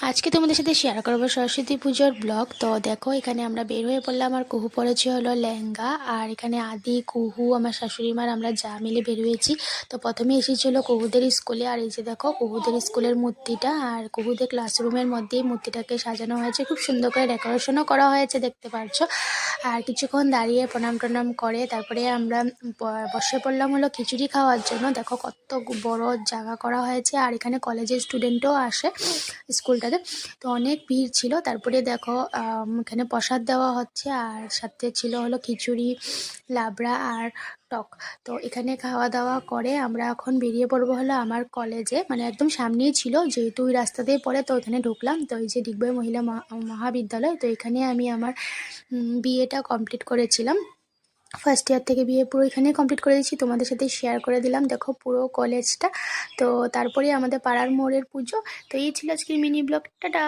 আজকে তোমাদের সাথে শেয়ার করবো সরস্বতী পুজোর ব্লগ। তো দেখো এখানে আমরা বের হয়ে পড়লাম। আর কুহু পড়েছে হলো লেহেঙ্গা, আর এখানে আদি, কুহু, আমার শাশুড়ি মার আমরা যা মিলে বের হয়েছি। তো প্রথমে এসেছিলো কুহুদের স্কুলে, আর এই যে দেখো কুহুদের স্কুলের মূর্তিটা, আর কুহুদের ক্লাসরুমের মধ্যেই মূর্তিটাকে সাজানো হয়েছে, খুব সুন্দর করে ডেকোরেশনও করা হয়েছে দেখতে পাচ্ছ। আর কিছুক্ষণ দাঁড়িয়ে প্রণাম টনাম করে তারপরে আমরা বসে পড়লাম হলো খিচুড়ি খাওয়ার জন্য। দেখো কত বড় জায়গা করা হয়েছে, আর এখানে কলেজের স্টুডেন্টও আসে স্কুলটাতে। তো অনেক ভিড় ছিল। তারপরে দেখো এখানে প্রসাদ দেওয়া হচ্ছে, আর সাথে ছিল হলো খিচুড়ি, লাবড়া আর টক। তো এখানে খাওয়া দাওয়া করে আমরা এখন বেরিয়ে পড়বো হলো আমার কলেজে, মানে একদম সামনেই ছিল, যেহেতু ওই রাস্তা দিয়ে পড়ে তো এখানে ঢুকলাম। তো এই যে ডিগবই মহিলা মহাবিদ্যালয়, তো এখানে আমি আমার বিএটা কমপ্লিট করেছিলাম। ফার্স্ট ইয়ার থেকে বিয়ে পুরো এখানে কমপ্লিট করে দিয়েছি, তোমাদের সাথে শেয়ার করে দিলাম দেখো পুরো কলেজটা। তো তারপরে আমাদের পাড়ার মোড়ের পুজো। তো এই ছিল আজকের মিনি ব্লগ, টাটা।